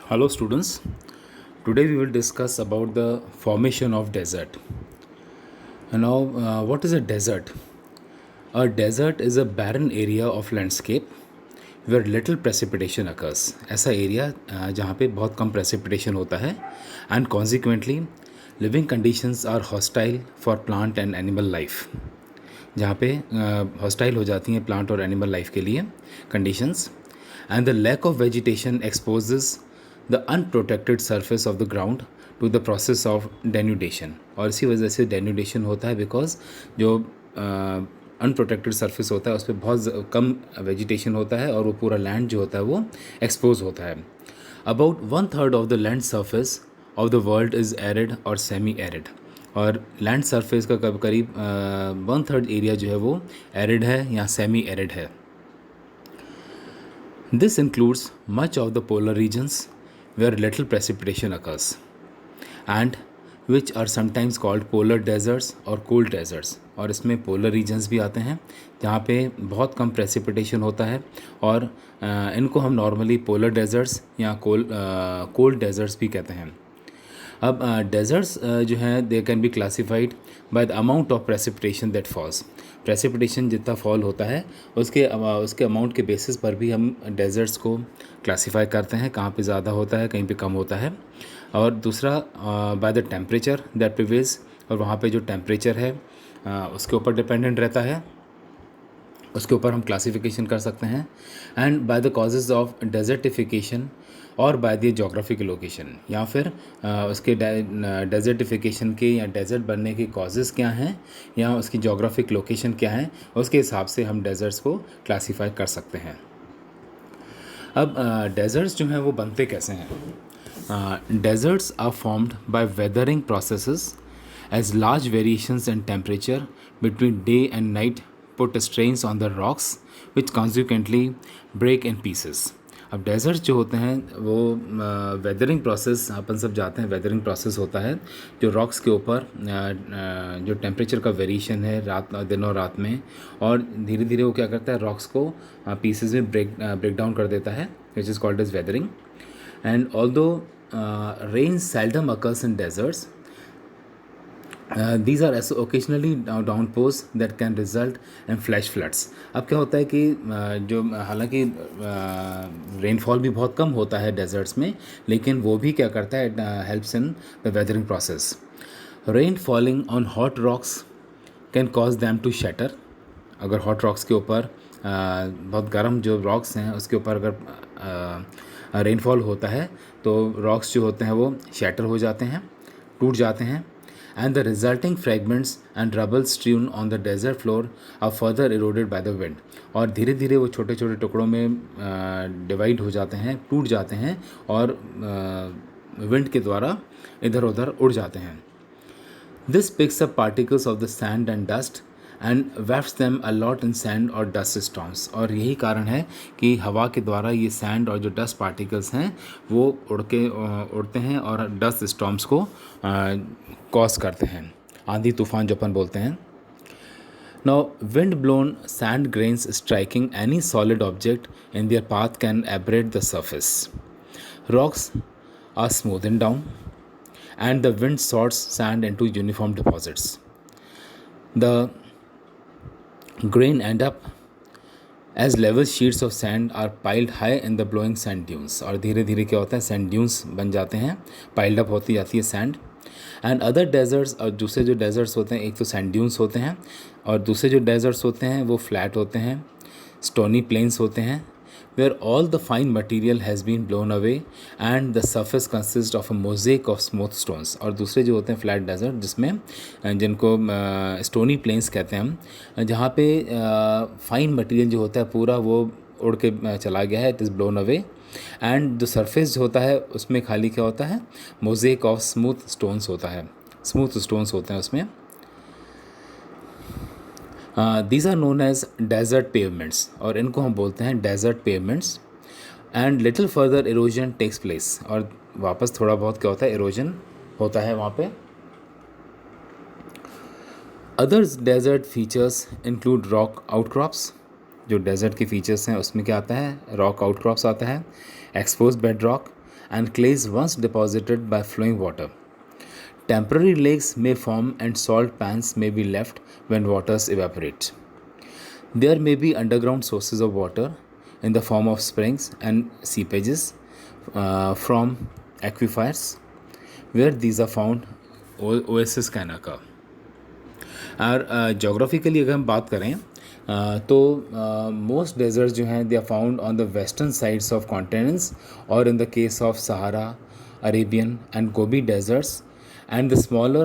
Hello students, today we will discuss about the formation of desert. And now what is a desert? A desert is a barren area of landscape where little precipitation occurs. ऐसा area जहाँ पे बहुत कम precipitation होता है and consequently living conditions are hostile for plant and animal life. जहाँ पे hostile हो जाती हैं plant और animal life के लिए conditions and the lack of vegetation exposes the unprotected surface of the ground to the process of denudation. और इसी वजह से denudation होता है बिकॉज जो अनप्रोटेक्टेड सरफेस होता है उस पर बहुत कम वेजिटेशन होता है और वो पूरा लैंड जो होता है वो एक्सपोज होता है. About 1/3 of the land surface of the world is arid और सेमी एरिड. और लैंड सरफेस का करीब 1/3 एरिया जो है वो एरिड है या सेमी एरिड है. This includes much of the polar regions where little precipitation occurs and which are sometimes called polar deserts or cold deserts. और इसमें polar regions भी आते हैं जहाँ पे बहुत कम precipitation होता है और इनको हम normally polar deserts या cold deserts भी कहते हैं. अब डेजर्ट्स जो हैं they can be classified by the amount of precipitation that falls. Precipitation जितना फॉल होता है उसके अमाउंट के बेसिस पर भी हम डेजर्ट्स को क्लासीफाई करते हैं, कहाँ पे ज़्यादा होता है कहीं पे कम होता है. और दूसरा by the temperature that prevails, और वहाँ पे जो टेम्परेचर है उसके ऊपर डिपेंडेंट रहता है, उसके ऊपर हम क्लासिफिकेशन कर सकते हैं. And by the causes of desertification और बाय द जोग्राफिकल लोकेशन, या फिर उसके डेजर्टिफिकेशन के या डेजर्ट बनने के कॉजेज़ क्या हैं या उसकी जोग्राफिक लोकेशन क्या है, उसके हिसाब से हम डेजर्ट्स को क्लासीफाई कर सकते हैं. अब डेजर्ट्स जो हैं वो बनते कैसे हैं? Deserts are formed by weathering processes as large variations in temperature between day and night put strains on the rocks which consequently break in pieces. अब डेजर्ट जो होते हैं वो वेदरिंग प्रोसेस, अपन सब जाते हैं वेदरिंग प्रोसेस होता है जो रॉक्स के ऊपर जो टेम्परेचर का वेरिएशन है दिन और रात में, और धीरे धीरे वो क्या करता है रॉक्स को पीसेस में ब्रेक डाउन कर देता है, which is called as weathering. And although rain seldom occurs in deserts, these are occasionally downpours that can result in flash floods. अब क्या होता है कि जो हालांकि रेनफॉल भी बहुत कम होता है डेजर्ट्स में, लेकिन वो भी क्या करता है helps in the weathering process. Rain falling on hot rocks can cause them to shatter. अगर हॉट रॉक्स के ऊपर बहुत गर्म जो रॉक्स हैं उसके ऊपर अगर रेनफॉल होता है तो रॉक्स जो होते हैं वो शैटर हो जाते हैं, टूट जाते हैं. And the resulting fragments and rubble strewn on the desert floor are further eroded by the wind. और धीरे धीरे वो छोटे छोटे टुकड़ों में डिवाइड हो जाते हैं, टूट जाते हैं और विंड के द्वारा इधर उधर उड़ जाते हैं. This picks up particles of the sand and dust and wafts them a lot in sand और dust storms. और यही कारण है कि हवा के द्वारा ये सैंड और जो डस्ट पार्टिकल्स हैं वो उड़ते हैं और डस्ट स्टॉर्म्स को कॉज करते हैं, आंधी तूफान जो अपन बोलते हैं. Now, wind-blown sand grains striking any solid object in their path can abrade the surface. Rocks are smoothened down, and the wind sorts sand into uniform deposits. The grain end up as level sheets of sand are piled high in the blowing sand dunes. और धीरे धीरे क्या होता है sand dunes बन जाते हैं, piled up होती जाती है sand. एंड अदर डेजर्ट्स, और दूसरे जो डेजर्ट्स होते हैं एक तो सैंड ड्यून्स होते हैं और दूसरे जो डेजर्ट्स होते हैं वो फ्लैट होते हैं, स्टोनी प्लेन्स होते हैं, where all the fine material has been blown away and the surface consist of a mosaic of smooth stones. और दूसरे जो होते हैं फ्लैट डेजर्ट जिसमें जिनको स्टोनी प्लेन्स कहते हैं हम, जहाँ पे फाइन मटेरियल जो होता है पूरा वो उड़ के चला गया है, it is blown away. And जो सरफेस जो होता है उसमें खाली क्या होता है मोज़ेक ऑफ स्मूथ स्टोन्स होता है, स्मूथ स्टोन्स होते हैं उसमें. These are known as desert pavements, और इनको हम बोलते हैं desert pavements. And little further erosion takes place, और वापस थोड़ा बहुत क्या होता है इरोजन होता है वहाँ पे. Others desert features include rock outcrops. जो डेजर्ट के फीचर्स हैं उसमें क्या आता है रॉक आउटक्रॉप्स आता है, expose bed rock and clays once deposited by flowing water. Temporary lakes may form and salt pans may be left when waters evaporate. There may be underground sources of water in the form of springs and seepages from aquifers. Where these are found, oasis can occur. और geographically अगर हम बात करें तो most desert जो हैं they are found on the western sides of continents और in the case of Sahara, Arabian and Gobi deserts and the smaller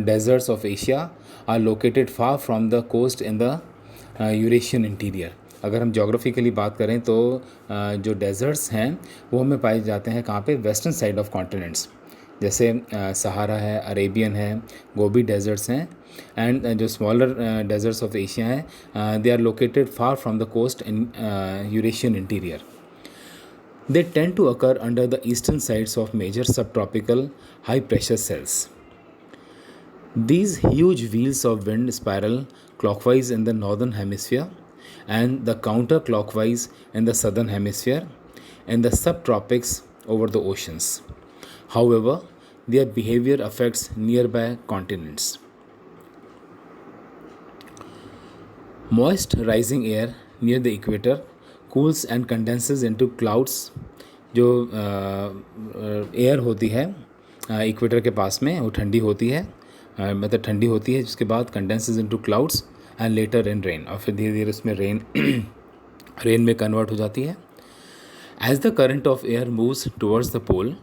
deserts of Asia are located far from the coast in the Eurasian interior. अगर हम geographically बात करें तो जो desserts हैं वो हमें पाए जाते हैं कहाँ पे, वेस्टर्न साइड ऑफ कॉन्टिनेंट्स, जैसे सहारा है, अरेबियन है, गोबी डेजर्ट्स हैं, एंड जो स्मॉलर डेजर्ट्स ऑफ एशिया हैं they are located far from the coast in Eurasian interior. They tend to occur under the eastern sides of major subtropical high-pressure cells. These huge wheels of wind spiral clockwise in the northern hemisphere and the counterclockwise in the southern hemisphere in the subtropics over the oceans. However, their behavior affects nearby continents. Moist rising air near the equator cools and condenses into clouds. जो air होती है equator के पास में वो ठंडी होती है, मतलब ठंडी होती है, जिसके बाद condenses into clouds and later in rain, और फिर धीरे धीरे उसमें रेन में कन्वर्ट हो जाती है. As the current of air moves towards the pole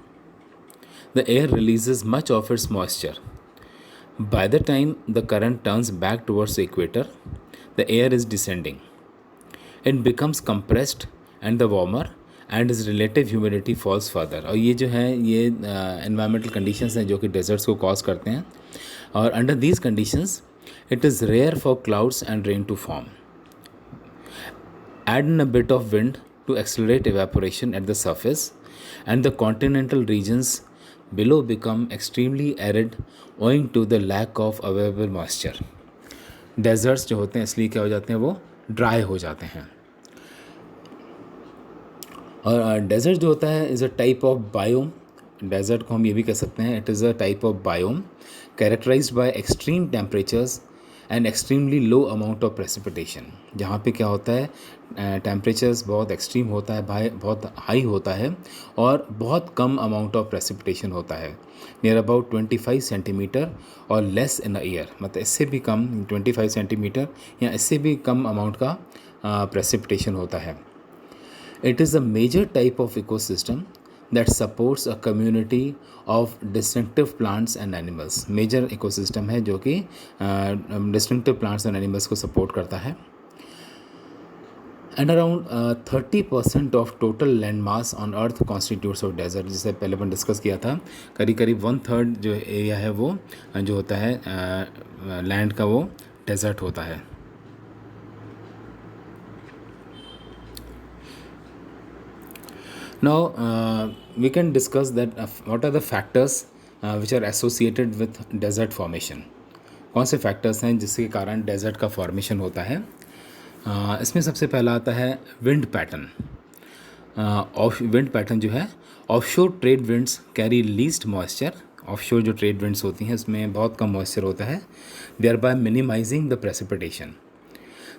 the air releases much of its moisture. By the time the current turns back towards the equator the air is descending. It becomes compressed and the warmer and its relative humidity falls further. और ये जो है ये environmental conditions हैं जो कि deserts को cause करते हैं, और under these conditions it is rare for clouds and rain to form. Add in a bit of wind to accelerate evaporation at the surface and the continental regions below become extremely arid owing to the lack of available moisture. Deserts जो होते हैं इसलिए क्या हो जाते हैं, वो dry हो जाते हैं. और डेजर्ट जो होता है is a type of biome. Desert को हम ये भी कह सकते हैं, it is a type of biome characterised by extreme temperatures and extremely low amount of precipitation. जहाँ पे क्या होता है, टेम्परेचर्स बहुत एक्सट्रीम होता है, बहुत हाई होता है, और बहुत कम अमाउंट ऑफ प्रेसिपिटेशन होता है, नियर अबाउट 25 सेंटीमीटर और लेस इन अ ईयर. मतलब इससे भी कम 25 सेंटीमीटर या इससे भी कम अमाउंट का प्रेसिपिटेशन होता है. It is a major type of ecosystem that supports a community of distinctive plants and animals. Major ecosystem है जो कि distinctive plants and animals को support करता है. And around 30% of total land mass on earth constitutes of desert. जिसे पहले अपन discuss किया था, करीब करीब 1/3 जो एरिया है वो जो होता है लैंड का, वो डेजर्ट होता है. Now we can discuss that what are the factors which are associated with desert formation. कौन से फैक्टर्स हैं जिसके कारण डेजर्ट का फॉर्मेशन होता है. इसमें सबसे पहला आता है विंड पैटर्न. विंड पैटर्न जो है, offshore trade winds carry least moisture. Offshore जो ट्रेड विंड्स होती हैं उसमें बहुत कम मॉइस्चर होता है, they are by minimising the precipitation.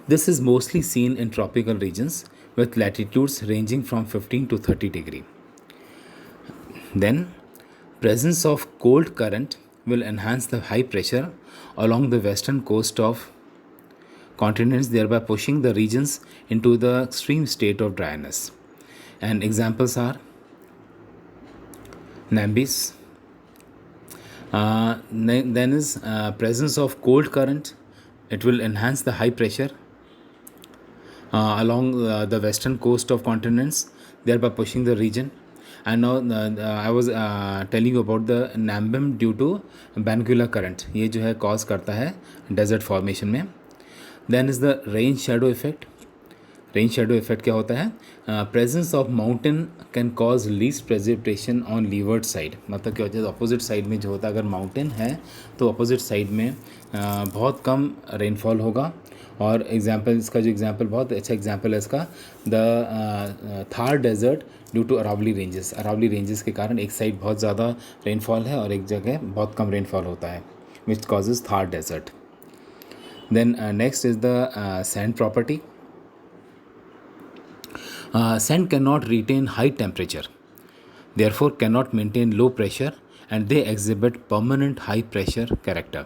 This is mostly seen in tropical regions with latitudes ranging from 15 to 30 degree. Then, presence of cold current will enhance the high pressure along the western coast of continents, thereby pushing the regions into the extreme state of dryness. And examples are Nambis. Then is presence of cold current. It will enhance the high pressure along the western coast of continents, thereby pushing the region. And now I was telling you about the Nambim due to Banguela current. ये जो है cause करता है desert formation में. Then is the rain shadow effect. Rain shadow effect क्या होता है, presence of mountain can cause least precipitation on leeward side. मतलब क्या होता है, opposite side में जो होता है, अगर mountain है तो opposite side में बहुत कम rainfall होगा, और एग्जांपल, इसका जो एग्जांपल बहुत अच्छा एग्जांपल है इसका, the Thar desert due to Aravalli ranges. Aravalli ranges के कारण एक साइड बहुत ज़्यादा रेनफॉल है और एक जगह बहुत कम रेनफॉल होता है, which causes Thar desert. Then next is the sand property. Sand cannot retain high temperature, therefore cannot maintain low pressure, and they exhibit permanent high pressure character.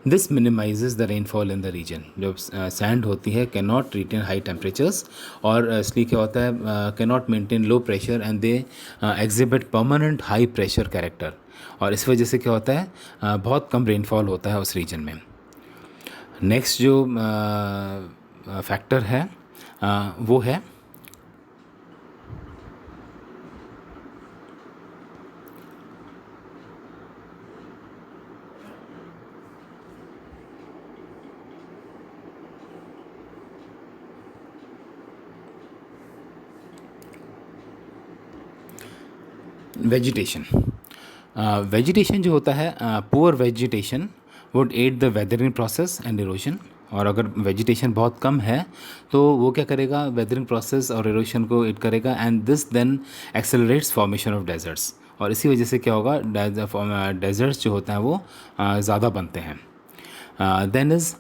This minimizes the rainfall in the region. जो sand होती है cannot retain high temperatures, और इसलिए क्या होता है, cannot maintain low pressure and they exhibit permanent high pressure character, और इस वजह से क्या होता है, बहुत कम रेनफॉल होता है उस रीजन में। नेक्स्ट जो फैक्टर है वो है वेजिटेशन। वेजिटेशन जो होता है, poor vegetation would aid the weathering process and erosion. और अगर वेजिटेशन बहुत कम है तो वो क्या करेगा, वेदरिंग प्रोसेस और इरोशन को एड करेगा, and this then accelerates formation of deserts. और इसी वजह से क्या होगा, डेजर्ट्स जो होते हैं वो ज़्यादा बनते हैं। Then is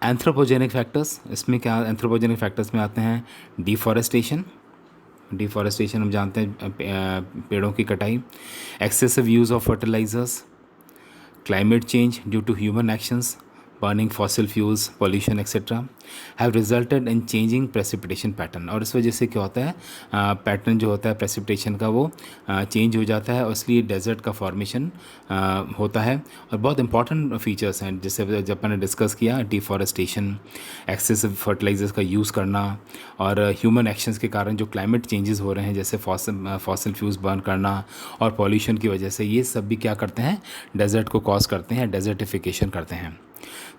anthropogenic factors. इसमें क्या एंथ्रोपोजेनिक फैक्टर्स में आते हैं, डिफॉरेस्टेशन। डिफॉरेस्टेशन हम जानते हैं, पेड़ों की कटाई, excessive use of fertilisers, climate change due to human actions, burning fossil fuels, pollution etc. have resulted in changing precipitation pattern। और इस वजह से क्या होता है, पैटर्न जो होता है प्रेसिपिटेशन का वो चेंज हो जाता है, और इसलिए डेजर्ट का फॉर्मेशन होता है। और बहुत इंपॉर्टेंट फीचर्स हैं, जैसे जब मैंने डिस्कस किया, डिफॉरेस्टेशन, एक्सेसिव फर्टिलाइजर्स का यूज़ करना, और ह्यूमन एक्शंस के कारण जो क्लाइमेट चेंजेस हो रहे हैं, जैसे फॉसिल फ्यूल्स बर्न करना और पॉल्यूशन की वजह से, ये सब भी क्या करते हैं, डेजर्ट को कॉज करते हैं, डेजर्टिफिकेशन करते हैं।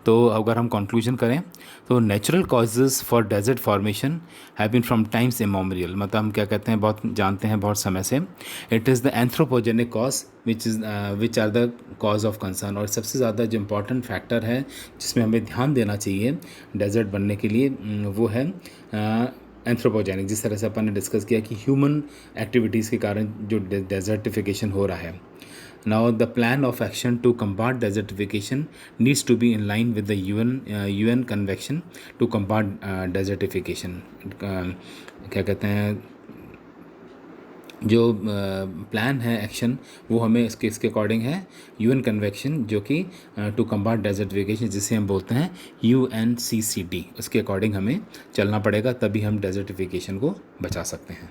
तो अगर हम कंक्लूजन करें तो natural causes for desert formation have been from times immemorial, मतलब हम क्या कहते हैं, बहुत जानते हैं बहुत समय से। It is the anthropogenic cause which are the cause of concern. और सबसे ज़्यादा जो इम्पॉर्टेंट फैक्टर है जिसमें हमें ध्यान देना चाहिए डेजर्ट बनने के लिए, वो है एंथ्रोपोजेनिक। जिस तरह से अपन ने डिस्कस किया कि ह्यूमन एक्टिविटीज़ के कारण जो डेजर्टिफिकेशन हो रहा है। Now, the plan of action to combat desertification needs to be in line with the UN Convention to combat desertification। क्या कहते हैं, जो प्लान है एक्शन वो हमें इसके अकॉर्डिंग है UN कन्वेंशन, जो कि टू कम्बाट डेजर्टिफिकेशन, जिसे हम बोलते हैं UNCCD, उसके अकॉर्डिंग हमें चलना पड़ेगा, तभी हम डेजर्टिफिकेशन को बचा सकते हैं।